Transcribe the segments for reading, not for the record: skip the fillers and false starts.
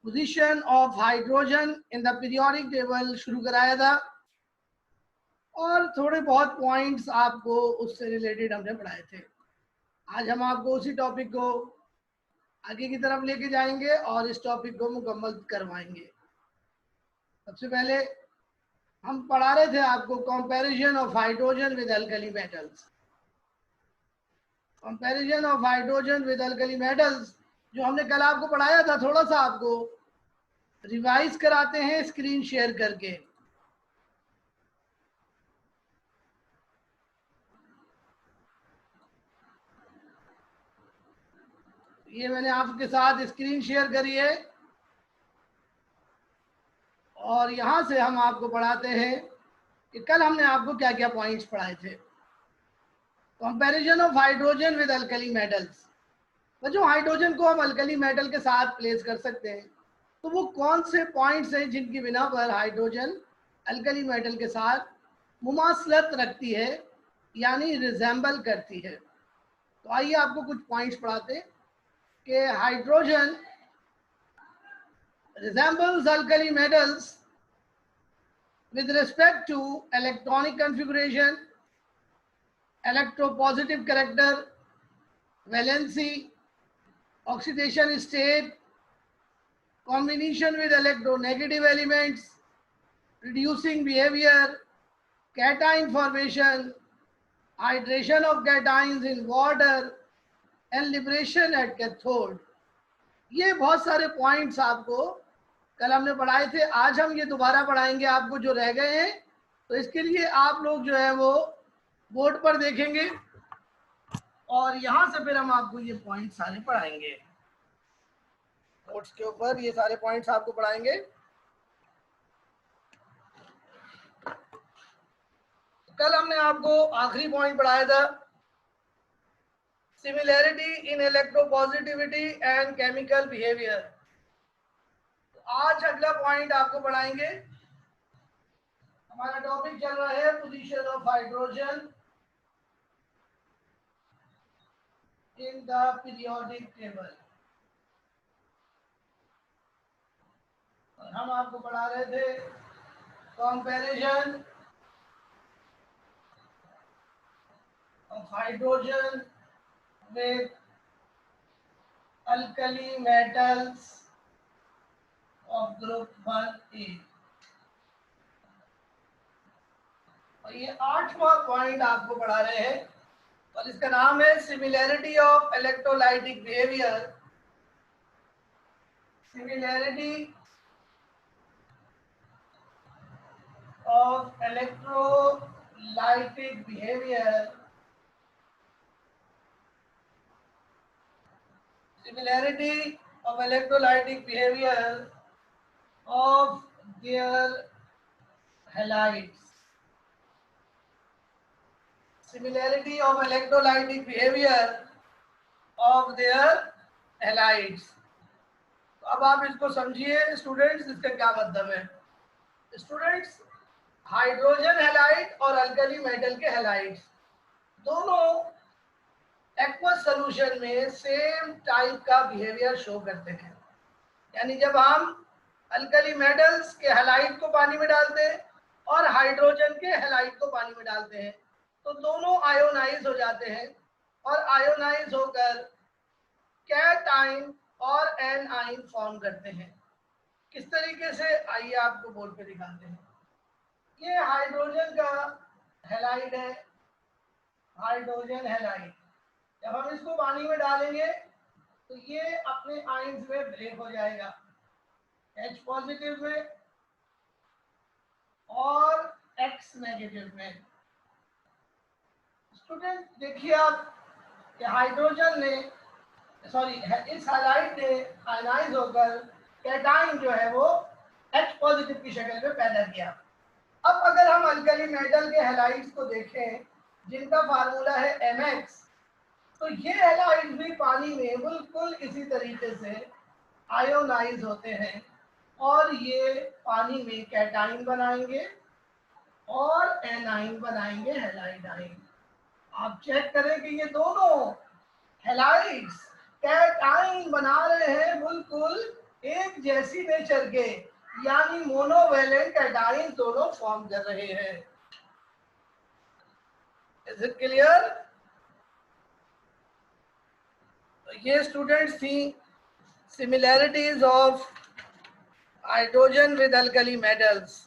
Position of hydrogen in the periodic table शुरू कराया था और थोड़े बहुत पॉइंट्स आपको उससे रिलेटेड हमने पढ़ाए थे। आज हम आपको उसी टॉपिक को आगे की तरफ लेके जाएंगे और इस टॉपिक को मुकम्मल करवाएंगे। सबसे पहले हम पढ़ा रहे थे आपको comparison of hydrogen with alkali metals. Comparison of hydrogen with alkali metals जो हमने कल आपको पढ़ाया था, थोड़ा सा आपको रिवाइज कराते हैं स्क्रीन शेयर करके। ये मैंने आपके साथ स्क्रीन शेयर करी है और यहां से हम आपको पढ़ाते हैं कि कल हमने आपको क्या क्या पॉइंट्स पढ़ाए थे। Comparison of hydrogen with alkali metals, जो हाइड्रोजन को हम अल्कली मेटल के साथ प्लेस कर सकते हैं, तो वो कौन से पॉइंट्स हैं जिनकी बिना पर हाइड्रोजन अल्कली मेटल के साथ मुमासलत रखती है, यानी रिजेंबल करती है। तो आइए आपको कुछ पॉइंट्स पढ़ाते हैं कि hydrogen resembles alkali metals with respect to electronic configuration, electropositive character, valency, oxidation state, combination with electronegative elements, reducing behavior, cation formation, hydration of cations in water and liberation at cathode। ये बहुत सारे points आपको कल हमने पढ़ाए थे, आज हम ये दोबारा पढ़ाएंगे आपको जो रह गए हैं। तो इसके लिए आप लोग जो है वो बोर्ड पर देखेंगे और यहाँ से फिर हम आपको ये पॉइंट सारे पढ़ाएंगे। नोट्स के ऊपर ये सारे पॉइंट्स आपको पढ़ाएंगे। कल हमने आपको आखिरी पॉइंट पढ़ाया था, similarity in electropositivity and chemical behaviour. आज अगला पॉइंट आपको पढ़ाएंगे। हमारा टॉपिक चल रहा है position of hydrogen in the periodic table और हम आपको पढ़ा रहे थे comparison of hydrogen with alkali metals of group 1A। और ये 8वां पॉइंट आपको पढ़ा रहे हैं और इसका नाम है similarity of electrolytic behaviour. Similarity of electrolytic behaviour, similarity of electrolytic behavior of their halides। Similarity of electrolytic behavior of their halides। तो अब आप इसको समझिए स्टूडेंट्स, इसका क्या मतलब है। स्टूडेंट्स, हाइड्रोजन हैलाइड और अल्कली मेटल के हैलाइड्स दोनों एक्वस सॉल्यूशन में सेम टाइप का बिहेवियर शो करते हैं। यानी जब हम अल्कली मेटल्स के हैलाइड को पानी में डालते हैं और हाइड्रोजन के हैलाइड को पानी में डालते हैं तो दोनों आयोनाइज हो जाते हैं और आयोनाइज होकर कैटाइन और एनाइन फॉर्म करते हैं। किस तरीके से, आइए आपको बोर्ड पे दिखाते हैं। ये हाइड्रोजन का हैलाइड है, हाइड्रोजन हैलाइड। जब हम इसको पानी में डालेंगे तो ये अपने आयंस में ब्रेक हो जाएगा, H पॉजिटिव में और X नेगेटिव में। स्टूडेंट देखिए आप कि हाइड्रोजन ने इस हैलाइड ने आयनाइज होकर कैटाइन जो है वो H पॉजिटिव की शक्ल में पैदा किया। अब अगर हम अल्कली मेटल के हैलाइड्स को देखें जिनका फार्मूला है Mx, तो ये हैलाइड भी पानी में बिल्कुल इसी तरीके से आयोनाइज होते हैं और ये पानी में कैटाइन बनाएंगे और एनाइन बनाएंगे, हैलाइड आइन। आप चेक करें कि ये दोनों हैलाइड्स कैटाइन बना रहे हैं बिल्कुल एक जैसी नेचर के यानी मोनोवेलेंट एडाइन दोनों फॉर्म कर रहे हैं। Is it clear? ये स्टूडेंट्स थी similarities of hydrogen with alkali metals.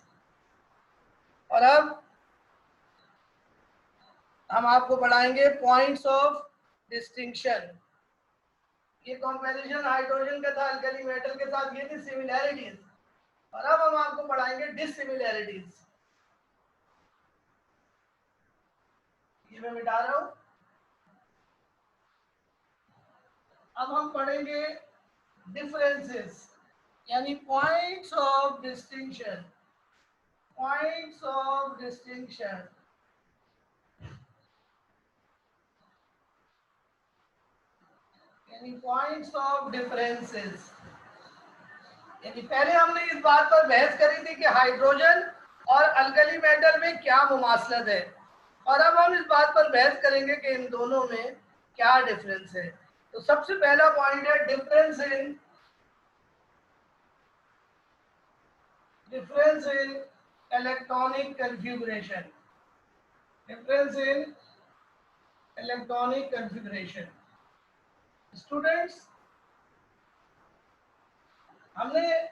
और अब हम आपको पढ़ाएंगे पॉइंट्स ऑफ डिस्टिंक्शन। ये कंपैरिजन हाइड्रोजन का था अल्कली मेटल के साथ, ये थी सिमिलैरिटीज। और अब हम आपको पढ़ाएंगे डिससिमिलैरिटीज। ये मैं मिटा रहा हूं। अब हम पढ़ेंगे डिफरेंसेस यानी points of distinction. Points of distinction यानी पॉइंट्स ऑफ डिफरेंसेस। यानी पहले हमने इस बात पर बहस करी थी कि हाइड्रोजन और अल्कली मेटल में क्या मुमासलत है, और अब हम इस बात पर बहस करेंगे कि इन दोनों में क्या डिफरेंस है। तो सबसे पहला पॉइंट है difference in electronic configuration. Difference in electronic configuration. Students, हमने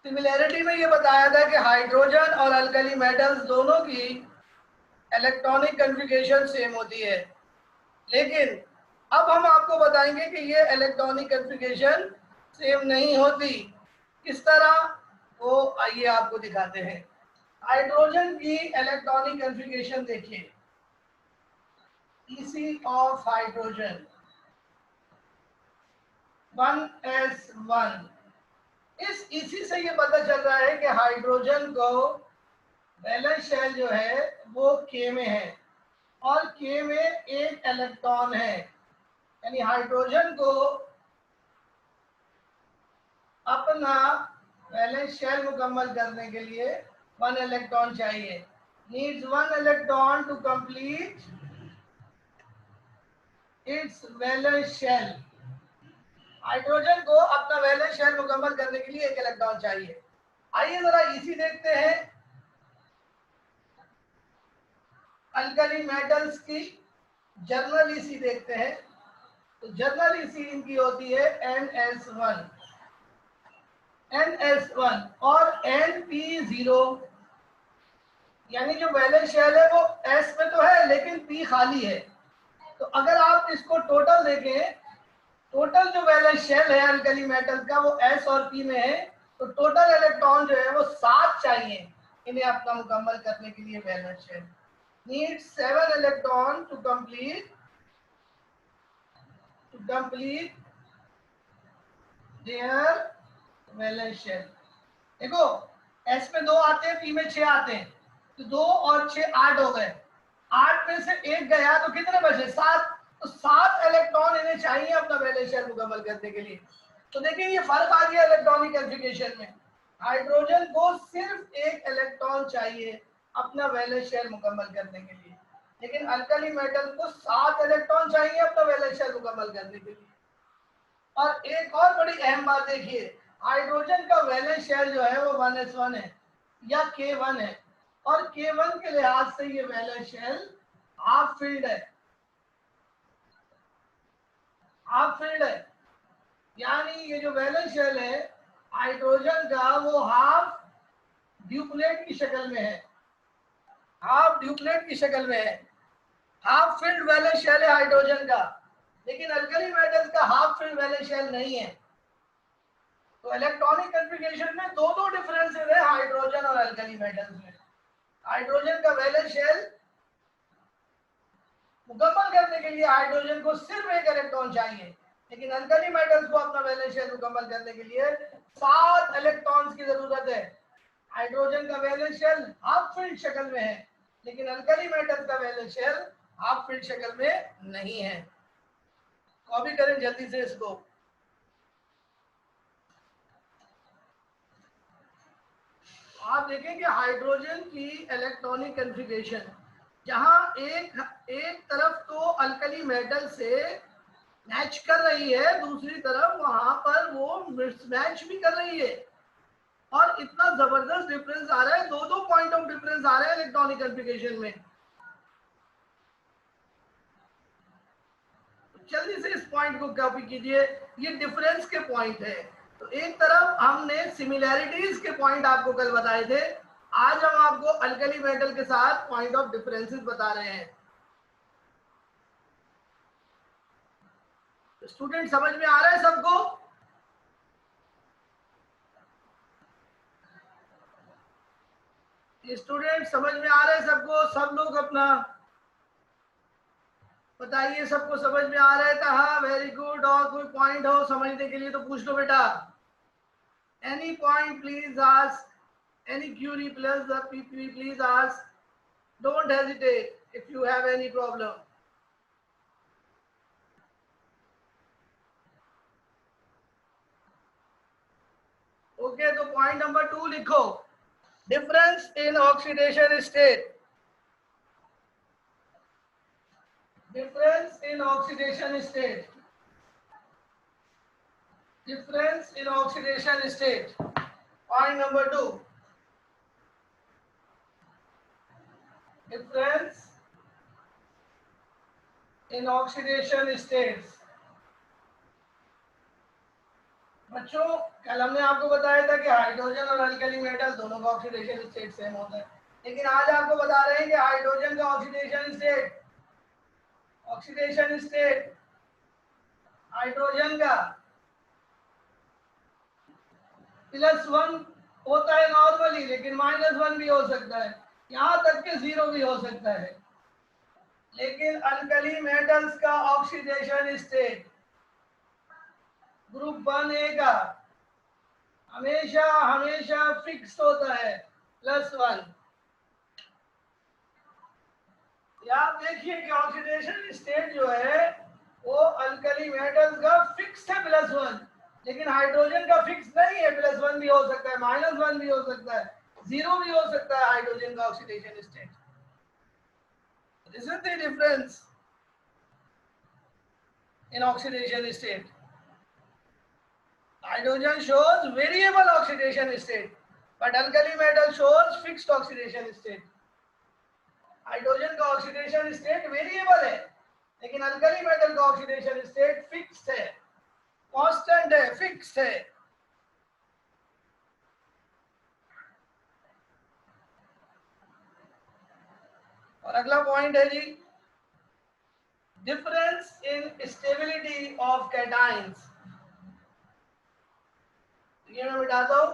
सिमिलैरिटी में ये बताया था कि हाइड्रोजन और अल्कली मेटल्स दोनों की इलेक्ट्रॉनिक कन्फिगरेशन सेम होती है, लेकिन अब हम आपको बताएंगे कि ये इलेक्ट्रॉनिक कन्फिगरेशन सेम नहीं होती। किस तरह, वो आइए आपको दिखाते हैं। हाइड्रोजन की इलेक्ट्रॉनिक कन्फिगरेशन देखिए, EC ऑफ हाइड्रोजन 1s1। इस EC से ये पता चल रहा है कि हाइड्रोजन को वैलेंस शेल जो है वो K में है और K में एक इलेक्ट्रॉन है, यानी हाइड्रोजन को अपना वैलेंस शेल मुकम्मल करने के लिए 1 इलेक्ट्रॉन चाहिए। Needs 1 electron to complete its valence shell. Hydrogen को अपना वैलेंस शेल मुकम्मल करने के लिए एक इलेक्ट्रॉन चाहिए। आइए जरा इसी देखते हैं अल्कली मेटल्स की जर्नल EC देखते हैं। तो जर्नल EC इनकी होती है NS1 और NP0, यानी जो वैलेंस शेल है वो S में तो है लेकिन P खाली है। तो अगर आप इसको टोटल देखें, टोटल जो वैलेंस शेल है अल्कली मेटल का वो S और P में है, तो टोटल इलेक्ट्रॉन जो है वो 7 चाहिए इन्हें अपना मुकम्मल करने के लिए। Valence shell needs 7 electron to complete their valence shell. देखो S में 2 आते हैं, P में 6 आते हैं, तो 2 और 6 8 हो गए। 8 में से 1 गया तो कितने बचे? 7। तो 7 इलेक्ट्रॉन इन्हें चाहिए अपना वैलेंस शेल मुकम्मल करने के लिए। तो देखिए ये फर्क आ गया इलेक्ट्रॉनिक कन्फिगरेशन में। हाइड्रोजन को सिर्फ 1 इलेक्ट्रॉन चाहिए अपना वैलेंस शेल मुकम्मल करने के लिए, लेकिन अल्कली मेटल को 7 इलेक्ट्रॉन चाहिए अपना वैलेंस शेल मुकम्मल करने के लिए। और एक और बड़ी अहम बात देखिए, हाइड्रोजन का वैलेंस शेल जो है वो 1s1 है या K1 है, और K1 के लिहाज से ये वैलेंस शेल हाफ फिल्ड है। हाफ फिल्ड है यानी ये जो वैलेंस शेल है हाइड्रोजन का वो हाफ ड्यूप्लेट की शक्ल में है। हाफ ड्यूप्लेट की शक्ल में है। हाफ फिल्ड वैलेंस शेल है हाइड्रोजन का, लेकिन अल्कली मेटल्स का हाफ फिल्ड वैलेंस शेल नहीं है। तो इलेक्ट्रॉनिक कन्फिगरेशन में दो डिफरेंसेस है हाइड्रोजन और अल्कली मेटल्स में। हाइड्रोजन का वैलेंस शेल मुकम्मल करने के लिए हाइड्रोजन को सिर्फ 1 इलेक्ट्रॉन चाहिए, लेकिन अल्कली मेटल्स को अपना वैलेंस शेल मुकम्मल करने के लिए 7 इलेक्ट्रॉन्स की जरूरत है। हाइड्रोजन का वैलेंस शेल हाफ फिल्ड शक्ल में है, लेकिन अल्कली मेटल्स का वैलेंस शेल हाफ फिल्ड शक्ल में नहीं है। कॉपी करें जल्दी से इसको। आप देखें कि हाइड्रोजन की इलेक्ट्रॉनिक कन्फिगरेशन, जहां एक तरफ तो अल्कली मेटल से मैच कर रही है, दूसरी तरफ वहां पर वो मिसमैच भी कर रही है, और इतना जबरदस्त डिफरेंस आ रहा है, दो दो पॉइंट ऑफ डिफरेंस आ रहे हैं इलेक्ट्रॉनिक कॉन्फ़िगरेशन में। जल्दी से इस पॉइंट को कॉपी कीजिए, ये डिफरेंस के पॉइंट है। तो एक तरफ हमने सिमिलैरिटीज के पॉइंट आपको कल बताए थे, आज हम आपको अल्कली मेटल के साथ पॉइंट ऑफ डिफरेंसेस बता रहे हैं। स्टूडेंट समझ में आ रहा है सबको? स्टूडेंट समझ में आ रहे हैं सबको? सब लोग अपना बताइए, सबको समझ में आ रहा है? कहा वेरी गुड। और कोई पॉइंट हो समझने के लिए तो पूछ लो बेटा। Any point please ask, any Curie plus the PP please ask, don't hesitate if you have any problem. Okay, तो पॉइंट नंबर 2 लिखो, difference in oxidation state. Difference in oxidation state, difference in oxidation state. Point number 2, difference in oxidation states. बच्चों कल हमने आपको बताया था कि hydrogen और अल्कली मेटल दोनों का ऑक्सीडेशन स्टेट सेम होता है, लेकिन आज आपको बता रहे हैं कि हाइड्रोजन का ऑक्सीडेशन स्टेट हाइड्रोजन का +1 होता है नॉर्मली, लेकिन -1 भी हो सकता है, यहाँ तक कि 0 भी हो सकता है। लेकिन अल्कली मेटल्स का ऑक्सीडेशन स्टेट ग्रुप 1A का हमेशा हमेशा फिक्स होता है, +1। आप देखिए कि ऑक्सीडेशन स्टेट जो है वो अल्कली मेटल्स का फिक्स है +1, लेकिन हाइड्रोजन का फिक्स नहीं है। +1 भी हो सकता है, -1 भी हो सकता है, 0 भी हो सकता है हाइड्रोजन का oxidation state. This is the difference in oxidation state. Hydrogen shows variable oxidation state, but alkali metal shows fixed oxidation state. Hydrogen का ऑक्सीडेशन स्टेट वेरिएबल है, लेकिन अल्कली मेटल का ऑक्सीडेशन स्टेट फिक्स्ड है, constant है, fixed है। और अगला point है जी, difference in stability of cations. ये मैं बताता हूं,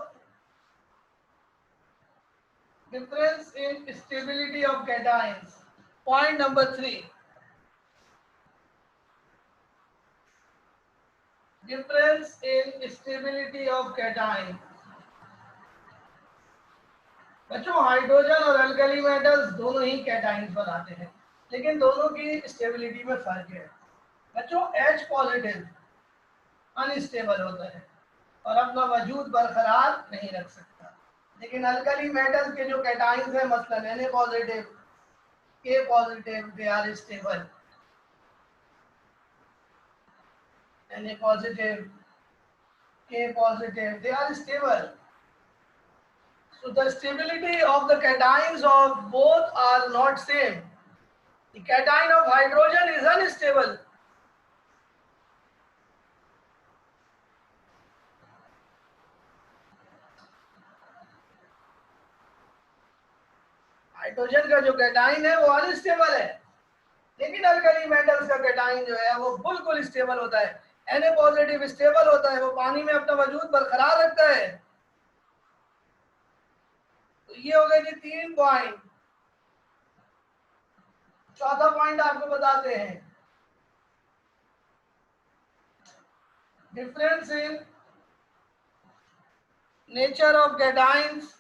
difference in stability of cations. Point number 3, difference in stability of cation। बच्चों हाइड्रोजन और अल्कली मेटल्स दोनों ही कैटाइंस बनाते हैं, लेकिन दोनों की स्टेबिलिटी में फर्क है। बच्चों H पॉजिटिव अनस्टेबल होता है और अपना वजूद बरकरार नहीं रख सकता, लेकिन अल्कली मेटल्स के जो कैटाइंस हैं, मसलन Na positive, K positive, they are stable. Na positive, K positive, they are stable. So the stability of the cations of both are not same. The cation of hydrogen is unstable. Hydrogen का जो cation है वो unstable है, लेकिन alkali metals का cation जो है वो बिल्कुल स्टेबल होता है। Na पॉजिटिव स्टेबल होता है, वो पानी में अपना वजूद बरकरार रखता है। तो ये हो गए जी 3 पॉइंट। चौथा पॉइंट आपको बताते हैं, difference in nature of cations.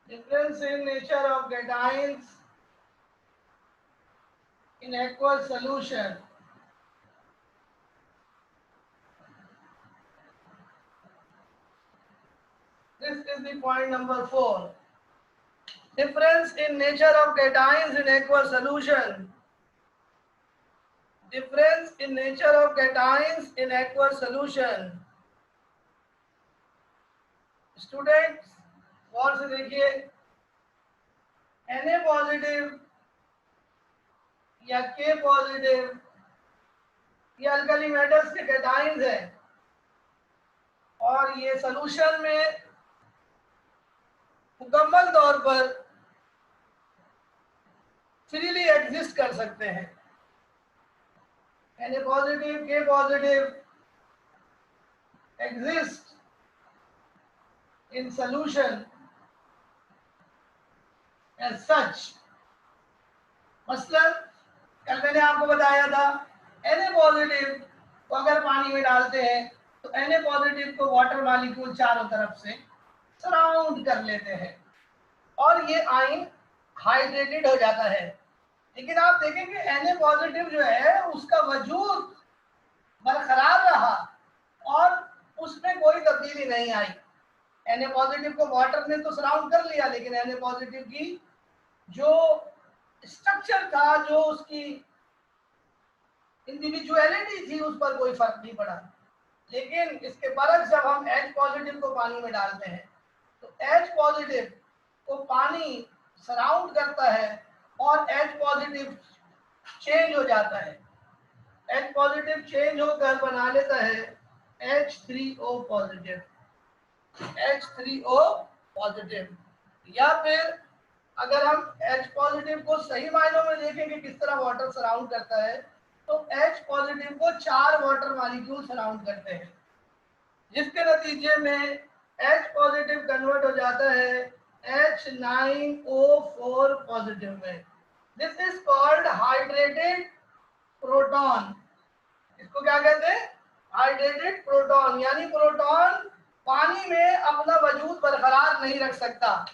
Difference in nature of cations in aqueous solution. This is the point number 4. Difference in nature of cations in aqueous solution. Difference in nature of cations in aqueous solution. Students गौर से देखिए, Na positive या K positive ये alkali metals के cations हैं और ये solution में मुकम्मल तौर पर फ्रीली एग्जिस्ट कर सकते हैं। Na positive K positive exist in solution as such। मसलन कल मैंने आपको बताया था Na पॉजिटिव को अगर पानी में डालते हैं तो Na पॉजिटिव को वाटर मॉलिक्यूल चारों तरफ से सराउंड कर लेते हैं और ये आयन हाइड्रेटेड हो जाता है। लेकिन आप देखें कि Na पॉजिटिव जो है उसका वजूद बरकरार रहा और उसमें कोई तब्दीली नहीं आई। Na पॉजिटिव को वाटर ने तो सराउंड कर लिया, लेकिन Na पॉजिटिव की जो स्ट्रक्चर था, जो उसकी इंडिविजुअलिटी थी, उस पर कोई फर्क नहीं पड़ा। लेकिन इसके बरक्स जब हम H पॉजिटिव को पानी में डालते हैं तो H पॉजिटिव को पानी सराउंड करता है और H पॉजिटिव चेंज हो जाता है। H पॉजिटिव चेंज होकर बना लेता है H3O पॉजिटिव, H3O पॉजिटिव। या फिर अगर हम H पॉजिटिव को सही मायनों में देखें कि किस तरह वाटर सराउंड करता है, तो H पॉजिटिव को 4 वाटर मॉलिक्यूल सराउंड करते हैं, जिसके नतीजे में H पॉजिटिव कन्वर्ट हो जाता है H9O4 पॉजिटिव में। This is called hydrated proton. इसको क्या कहते हैं? Hydrated proton. यानी प्रोटॉन पानी में अपना वजूद बरकरार नहीं रख सकता।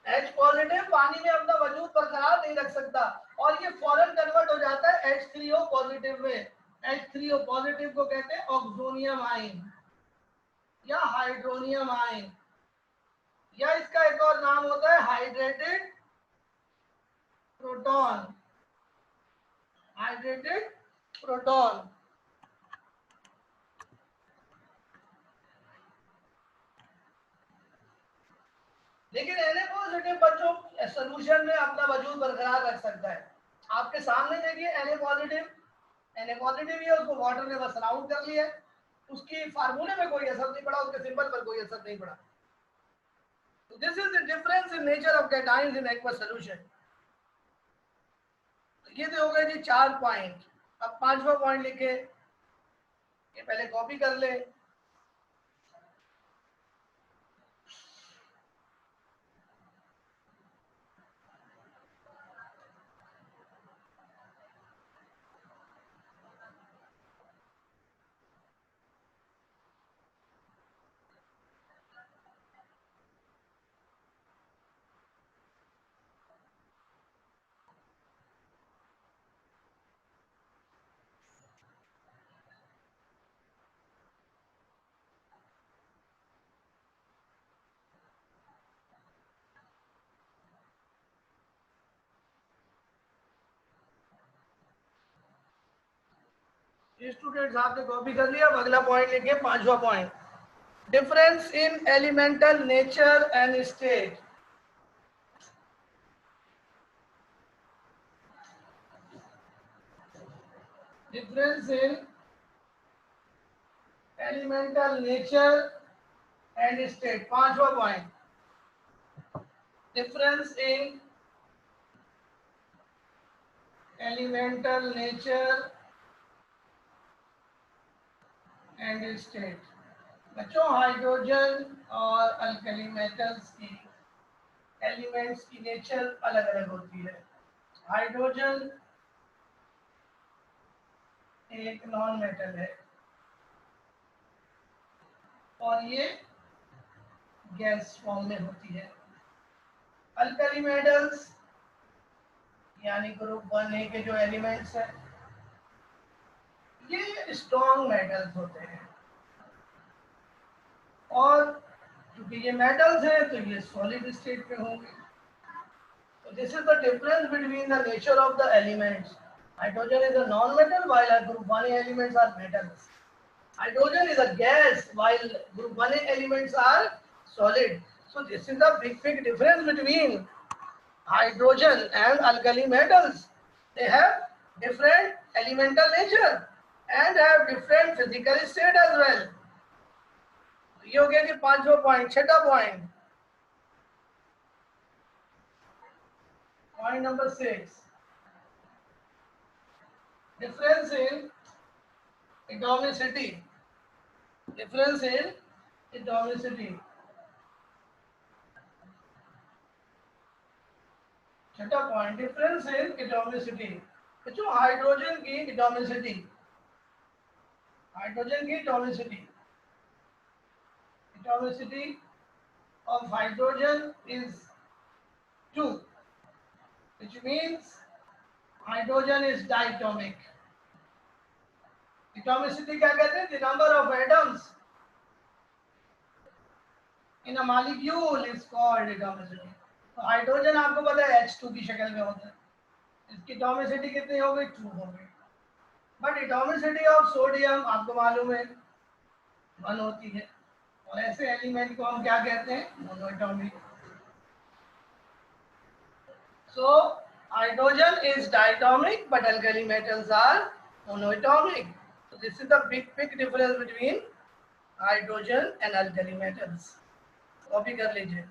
H पॉजिटिव पानी में अपना वजूद बरकरार नहीं रख सकता और ये फौरन कन्वर्ट हो जाता है H3O पॉजिटिव में। H3O पॉजिटिव को कहते हैं ऑक्सोनियम आयन या हाइड्रोनियम आयन, या इसका एक और नाम होता है हाइड्रेटेड प्रोटॉन। Hydrated proton. लेकिन Na पॉजिटिव बच्चों सॉल्यूशन में अपना वजूद बरकरार रख सकता है। आपके सामने देखिए Na पॉजिटिव ही है, उसको वाटर ने बस सराउंड कर लिया है, उसकी फार्मूले में कोई असर नहीं पड़ा, उसके सिंबल पर कोई असर नहीं पड़ा। तो this is the difference in nature of cations in aqueous solution. ये तो हो गए जी 4 पॉइंट। अब 5वां पॉइंट लिखे, ये पहले कॉपी कर ले। स्टूडेंट्स आपने कॉपी कर लिया। अगला पॉइंट लिखे, 5वां point, difference in elemental nature and state. Difference in elemental nature and state, 5वां point, difference in elemental nature and state. बच्चों हाइड्रोजन और अल्कली मेटल्स की एलिमेंट्स की नेचर अलग अलग होती है। हाइड्रोजन एक नॉन मेटल है और ये गैस फॉर्म में होती है। अल्कली मेटल्स यानी ग्रुप 1A के जो एलिमेंट्स हैं, ये स्ट्रॉन्ग मेटल्स होते हैं और क्योंकि ये मेटल्स हैं तो ये सॉलिड स्टेट में होंगे. So this is the difference between the nature of the elements. Hydrogen is a non-metal while our group 1A elements are metals. Hydrogen is a gas while group 1A elements are solid. So this is the big difference between hydrogen and alkali metals. They have different elemental nature and have different physical state as well. ये हो गया जी पांचवा point. छठा point, point number 6, difference in atomicity. Difference in atomicity. छठा point, difference इन atomicity. बच्चों hydrogen की atomicity, hydrogen की atomicity, atomicity of hydrogen is 2, which means hydrogen is diatomic. Atomicity क्या कहते हैं? The number of atoms in a molecule is called atomicity. तो hydrogen आपको पता है H2 की शक्ल में होता है. इसकी एटॉमिसिटी कितनी हो गई? 2 हो गई. बट एटॉमिसिटी ऑफ सोडियम आपको मालूम है 1 होती है. और ऐसे एलिमेंट को हम क्या कहते हैं? Monoatomic. So hydrogen is diatomic but alkali metals are monoatomic. So this is the big difference between hydrogen and alkali metals. Copy कर लीजिए.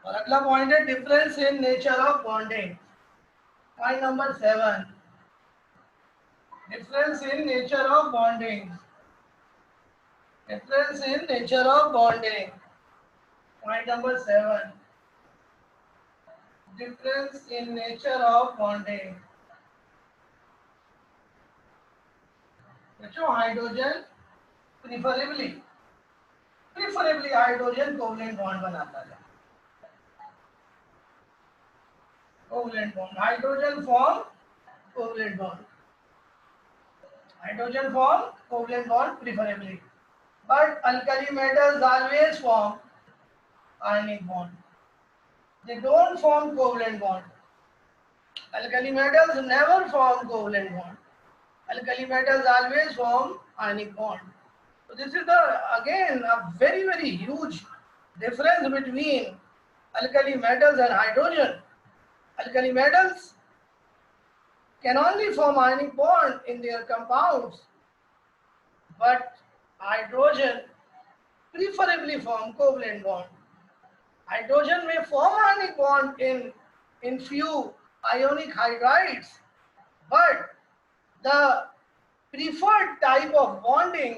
और अगला पॉइंट है difference in nature of bonding. Point number 7, difference in nature of bonding. Difference in nature of bonding. Point number 7, difference in nature of bonding. बच्चों hydrogen preferably hydrogen covalent bond बनाता है. Covalent bond, hydrogen form covalent bond. Hydrogen form covalent bond preferably, but alkali metals always form ionic bond. They don't form covalent bond. Alkali metals never form covalent bond. Alkali metals always form ionic bond. So this is the again a very huge difference between alkali metals and hydrogen. Alkali metals can only form ionic bond in their compounds, but hydrogen preferably form covalent bond. Hydrogen may form ionic bond in few ionic hydrides, but the preferred type of bonding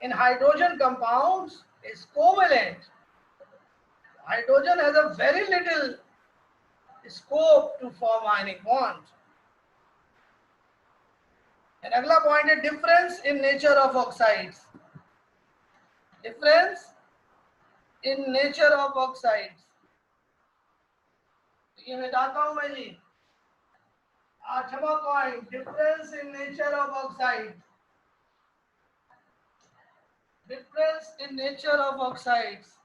in hydrogen compounds is covalent. Hydrogen has a very little scope to form ionic bonds. And अगला point है difference in nature of oxides. Difference in nature of oxides. ये मिटाता हूं मैं जी. 8वां point, difference in nature of oxide. Difference in nature of oxides.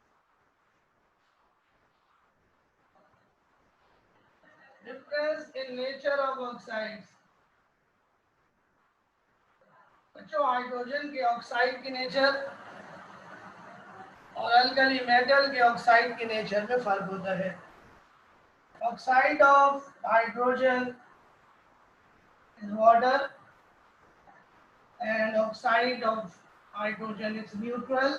Difference in nature of oxides. बच्चों hydrogen के ऑक्साइड की नेचर और अल्कली मेटल के ऑक्साइड की नेचर में फर्क होता है. Oxide of hydrogen is water and oxide of hydrogen is neutral.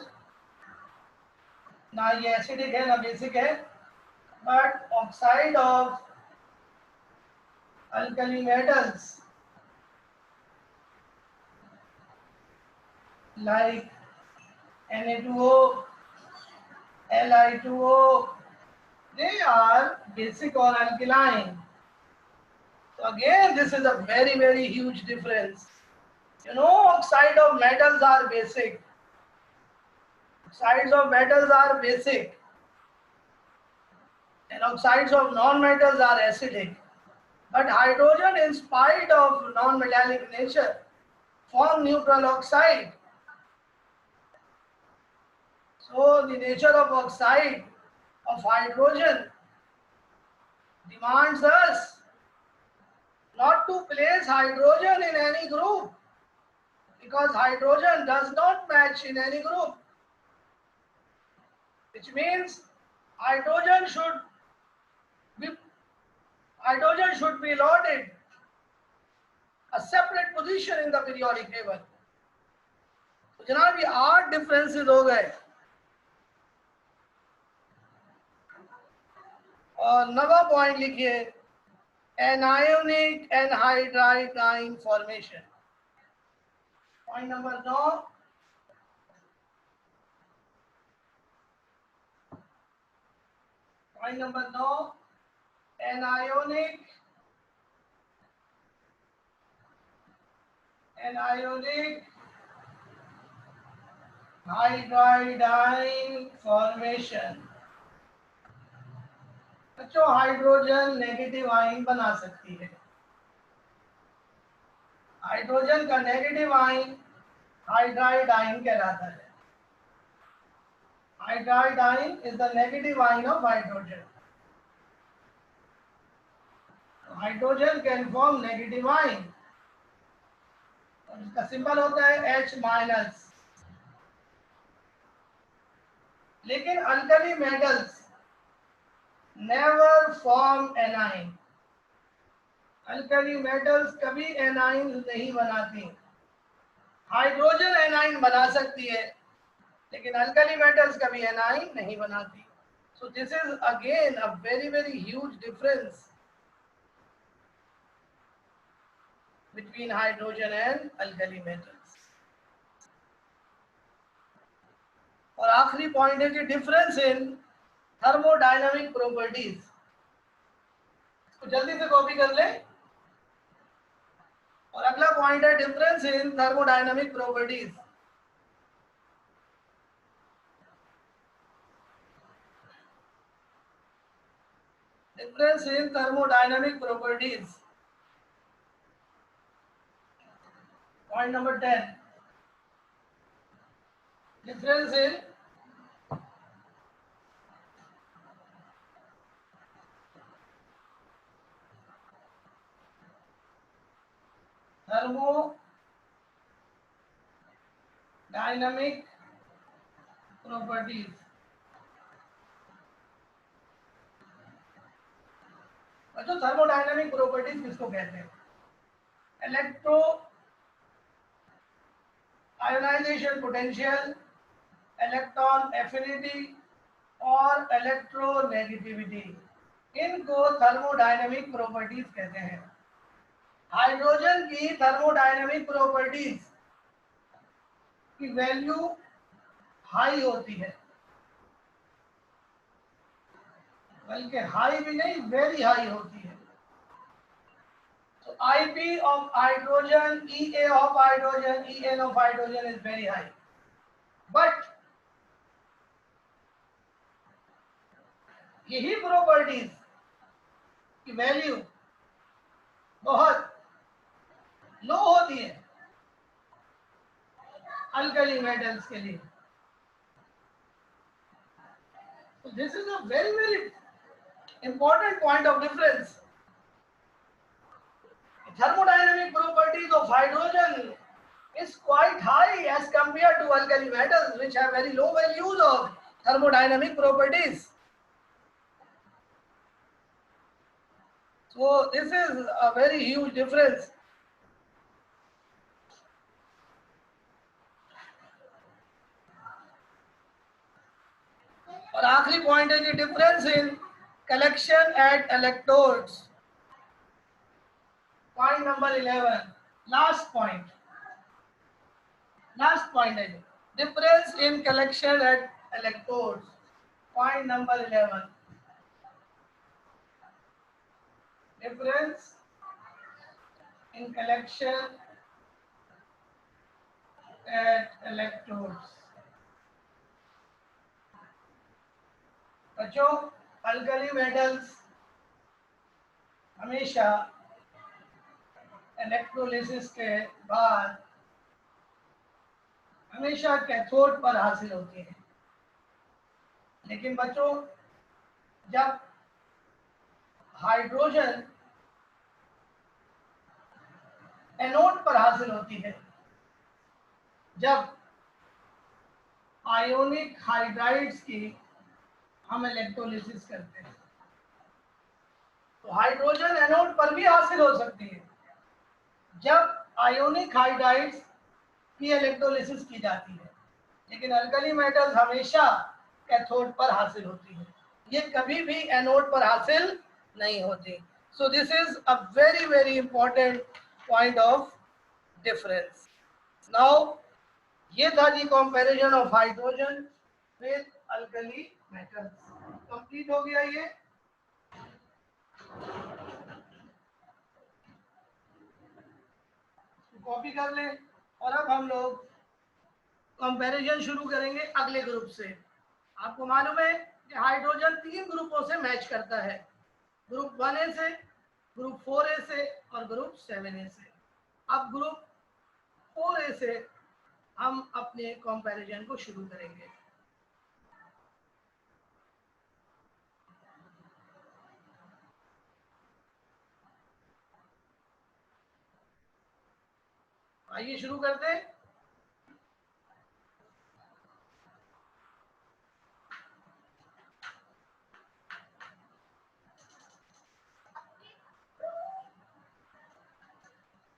ना ये एसिडिक है ना बेसिक है, but oxide of alkali metals like Na2O, Li2O, they are basic or alkaline. So again, this is a very huge difference. You know, oxide of metals are basic. Oxides of metals are basic, and oxides of non-metals are acidic. But hydrogen, in spite of non-metallic nature, form neutral oxide. So the nature of oxide of hydrogen demands us not to place hydrogen in any group, because hydrogen does not match in any group, which means hydrogen should be allotted a separate position in the periodic table. तो जनाब ये 8 differences हो गए और नवा point लिखिए, anionic anhydride ion formation. Point number 9, point number 9, anionic hydride ion formation. बच्चों hydrogen negative ion बना सकती है। हाइड्रोजन का नेगेटिव आयन हाइड्राइड आयन कहलाता है। Hydride ion is the negative ion of hydrogen. Hydrogen can form negative ion, इसका symbol होता है H-। लेकिन alkali metals never form A9. Alkali metals कभी एनाइन नहीं बनाती। हाइड्रोजन एनाइन बना सकती है लेकिन अल्कली मेटल्स कभी एनाइन नहीं बनाती। सो this is again a very very huge difference between hydrogen and alkali metals। और आखिरी पॉइंट है कि डिफरेंस इन थर्मोडायनामिक प्रॉपर्टीज। तो जल्दी से कॉपी कर लें। और अगला पॉइंट है difference in thermodynamic properties. Difference in thermodynamic properties, point number 10, difference in thermodynamic properties. बच्चों थर्मोडायनामिक प्रॉपर्टीज किसको कहते हैं? Electro ionization potential, electron affinity और इलेक्ट्रोनेगेटिविटी, इनको थर्मोडायनामिक प्रॉपर्टीज कहते हैं। हाइड्रोजन की थर्मोडायनामिक प्रॉपर्टीज की वैल्यू हाई होती है, बल्कि हाई भी नहीं वेरी हाई होती है। So IP of hydrogen, EA of hydrogen, EN of hydrogen is very high, but यही प्रॉपर्टीज की वैल्यू बहुत लो होती है अल्कली मेटल्स के लिए। So this is a very very important point of difference। Thermodynamic properties of hydrogen is quite high as compared to alkali metals, which have very low values of thermodynamic properties। So this is a very huge difference। और आखिरी point है कि difference in collection at electrodes, point number 11, last point है difference in collection at electrodes, point number 11, difference in collection at electrodes. बच्चों alkali metals हमेशा electrolysis के बाद हमेशा कैथोड पर हासिल होती है। लेकिन बच्चों, जब हाइड्रोजन एनोड पर हासिल होती है, जब आयोनिक हाइड्राइड्स की हम इलेक्ट्रोलिसिस करते हैं, तो हाइड्रोजन एनोड पर भी हासिल हो सकती है जब आयोनिक हाइड्राइड्स की इलेक्ट्रोलिसिस की जाती है। लेकिन अल्कली मेटल्स हमेशा कैथोड पर हासिल होती है, ये कभी भी एनोड पर हासिल नहीं होती। So this is a very very important point of difference. Now ये था जी comparison of hydrogen with alkali metals. Complete हो गया ये। कॉपी कर लें और अब हम लोग कंपैरिजन शुरू करेंगे अगले ग्रुप से। आपको मालूम है कि हाइड्रोजन 3 ग्रुपों से मैच करता है, ग्रुप 1A से, ग्रुप 4A से और ग्रुप 7A से। अब ग्रुप 4A से हम अपने कंपैरिजन को शुरू करेंगे। आइए शुरू करते हैं।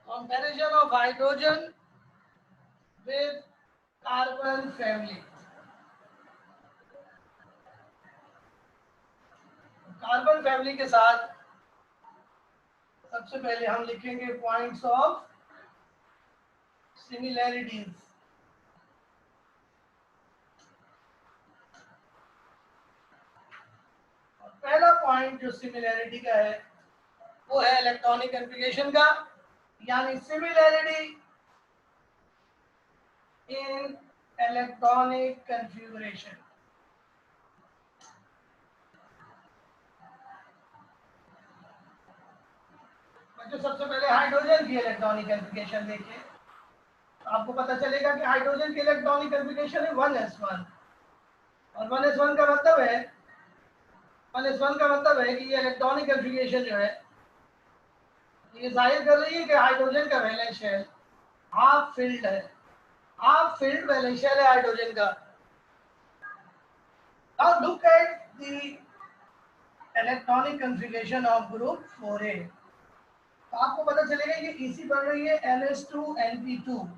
Comparison of hydrogen with carbon family। Carbon family के साथ सबसे पहले हम लिखेंगे पॉइंट्स ऑफ सिमिलैरिटीज। पहला पॉइंट जो सिमिलैरिटी का है वो है इलेक्ट्रॉनिक कन्फिगरेशन का, यानी सिमिलैरिटी इन इलेक्ट्रॉनिक कन्फिगरेशन। बच्चों, सबसे पहले हाइड्रोजन की इलेक्ट्रॉनिक कन्फिगरेशन देखिए। आपको पता चलेगा कि हाइड्रोजन की इलेक्ट्रॉनिक कन्फिगरेशन है 1s1 और 1s1 का मतलब है 1s1 का मतलब है कि ये इलेक्ट्रॉनिक कन्फिगरेशन जो है ये जाहिर कर रही है कि हाइड्रोजन का वैलेंस शेल हाफ फिल्ड है, हाफ फिल्ड वैलेंस शेल है हाइड्रोजन का। Now look at the electronic configuration of group 4A। तो आपको पता चलेगा ये ईसी बन रही है NH2NP2,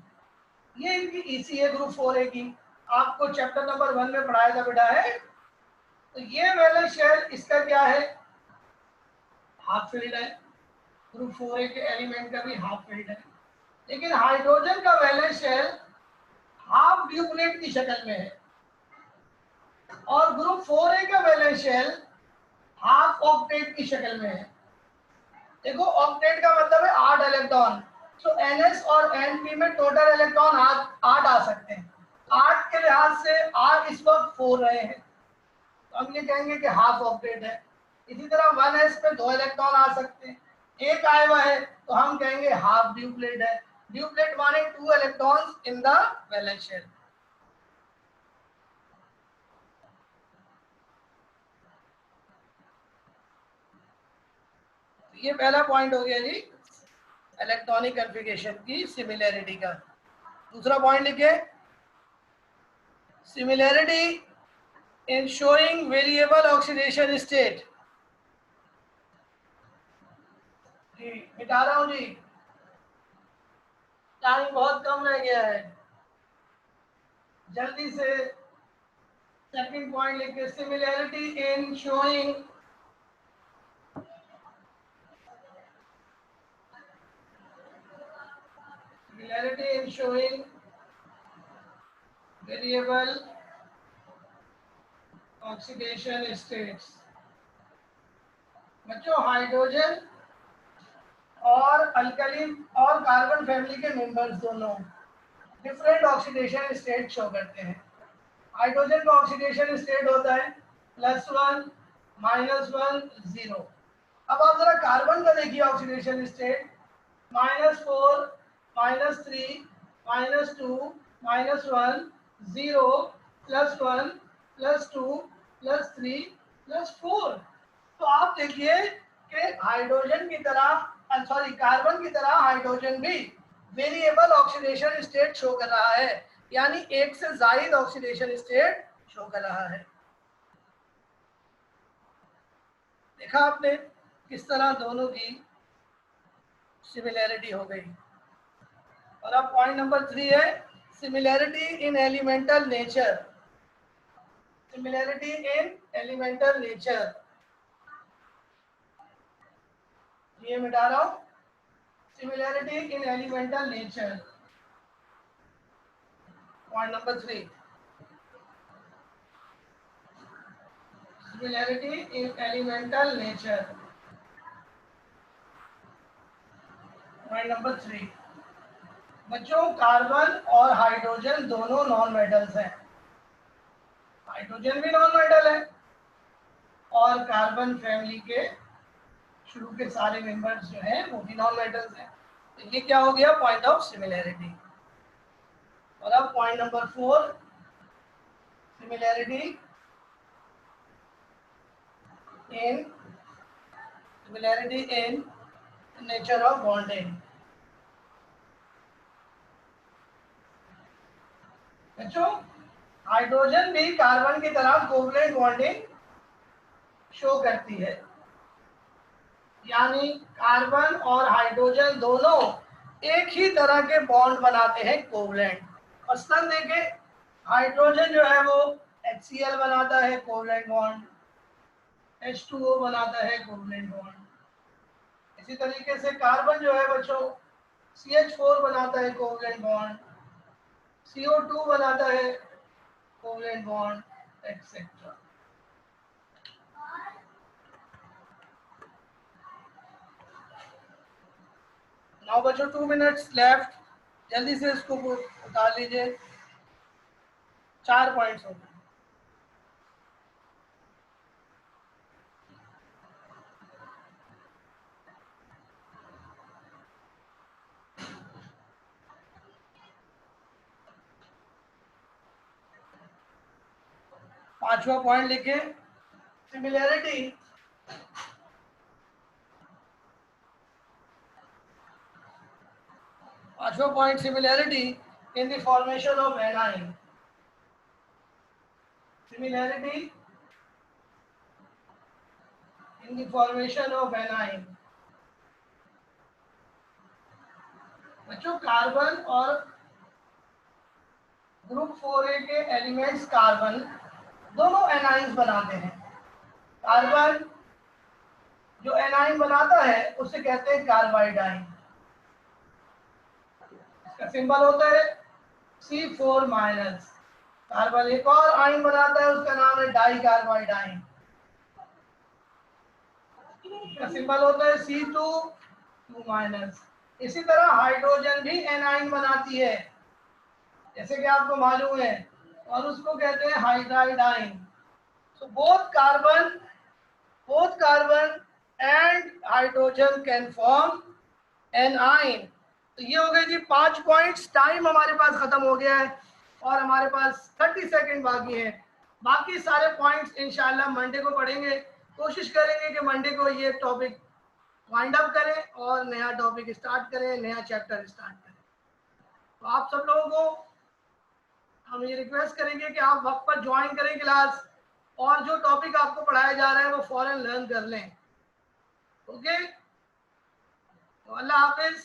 ये इनकी ईसी है ग्रुप 4A की। आपको चैप्टर नंबर 1 में पढ़ाया था बेटा है। तो ये वैलेंस शेल इसका क्या है, हाफ फिल्ड है। ग्रुप 4A के एलिमेंट का भी हाफ फिल्ड है। लेकिन हाइड्रोजन का वैलेंस शेल हाफ ड्यूप्लेट की शक्ल में है और ग्रुप 4A का वैलेंस शेल हाफ ऑक्टेट की शक्ल में है। देखो, ऑक्टेट का मतलब है 8 इलेक्ट्रॉन। तो NS और NP में टोटल इलेक्ट्रॉन 8 आ सकते हैं। 8 के लिहाज से 8 इस वक्त 4 रहे हैं, तो हम ये कहेंगे कि हाफ ऑक्टेट है। इसी तरह 1s पे 2 इलेक्ट्रॉन आ सकते हैं, एक आया हुआ है तो हम कहेंगे हाफ ड्यूप्लेट है। ड्यूप्लेट माने 2 electrons in the valence shell. ये पहला पॉइंट हो गया जी इलेक्ट्रॉनिक कन्फिगरेशन की सिमिलैरिटी का। दूसरा पॉइंट लिखिए, similarity in showing variable oxidation state. जी मिटा रहा हूं जी, टाइम बहुत कम रह गया है, जल्दी से सेकंड पॉइंट लिखिए, similarity in showing similarity in showing variable oxidation states। बच्चों, हाइड्रोजन और अल्कली और कार्बन फैमिली के मेंबर्स दोनों डिफरेंट ऑक्सीडेशन स्टेट शो करते हैं। हाइड्रोजन का ऑक्सीडेशन स्टेट होता है +1, -1, 0। अब आप जरा कार्बन का देखिए ऑक्सीडेशन स्टेट, -4 -3 -2 -1 0 +1 +2 +3 +4। तो आप देखिए कि हाइड्रोजन की तरह सॉरी कार्बन की तरह हाइड्रोजन भी वेरिएबल ऑक्सीडेशन स्टेट शो कर रहा है, यानी एक से ज्यादा ऑक्सीडेशन स्टेट शो कर रहा है। देखा आपने किस तरह दोनों की सिमिलैरिटी हो गई। और अब पॉइंट नंबर 3 है सिमिलैरिटी इन एलिमेंटल नेचर। सिमिलैरिटी इन एलिमेंटल नेचर, ये मिटा रहा हूं। सिमिलैरिटी इन elemental nature, point number 3। Similarity इन एलिमेंटल नेचर, पॉइंट नंबर 3। बच्चों, कार्बन और हाइड्रोजन दोनों नॉन मेटल्स हैं। हाइड्रोजन भी नॉन मेटल है और कार्बन फैमिली के शुरू के सारे मेंबर्स जो हैं वो भी नॉन मेटल्स हैं। तो ये क्या हो गया, पॉइंट ऑफ सिमिलैरिटी। और अब point number 4, similarity in nature of bonding. बच्चों, हाइड्रोजन भी कार्बन की तरह कोवलेंट बॉन्डिंग शो करती है, यानी कार्बन और हाइड्रोजन दोनों एक ही तरह के बॉन्ड बनाते हैं कोवलेंट। मसलन देखें, हाइड्रोजन जो है वो HCl बनाता है कोवलेंट बॉन्ड, H2O बनाता है कोवलेंट बॉन्ड। इसी तरीके से कार्बन जो है बच्चों CH4 बनाता है कोवलेंट बॉन्ड, CO2 बनाता है कोवलेंट बॉन्ड, एक्सेट्रा। नाउ बच्चों 2 मिनट्स लेफ्ट, जल्दी से इसको उतार लीजिए। 4 पॉइंट्स हो गए। पांचवा पॉइंट लिखे, सिमिलैरिटी पांचवा point, similarity in the formation of anion. Similarity in the formation of anion. बच्चों, कार्बन और ग्रुप 4A के एलिमेंट्स कार्बन दोनों एनाइंस बनाते हैं। कार्बन जो एनाइन बनाता है उसे कहते हैं कार्बाइडाइन। इसका सिंबल होता है C4-। कार्बन एक और आइन बनाता है, उसका नाम है डाई कार्बाइडाइन। इसका सिंबल होता है C2-। इसी तरह हाइड्रोजन भी एनाइन बनाती है, जैसे कि आपको मालूम है, और उसको कहते हैं हाइड्राइडाइन। So both carbon and hydrogen can form anion। तो ये हो गए जी 5 पॉइंट्स। टाइम हमारे पास खत्म हो गया है और हमारे पास 30 सेकंड बाकी है। बाकी सारे पॉइंट्स इंशाल्लाह मंडे को पढ़ेंगे। कोशिश करेंगे कि मंडे को ये टॉपिक वाइंड अप करें और नया टॉपिक स्टार्ट करें, नया चैप्टर स्टार्ट करें। तो आप सब लोगों को हम ये रिक्वेस्ट करेंगे कि आप वक्त पर ज्वाइन करें क्लास, और जो टॉपिक आपको पढ़ाया जा रहा है वो फौरन लर्न कर लें। ओके, तो अल्लाह हाफिज।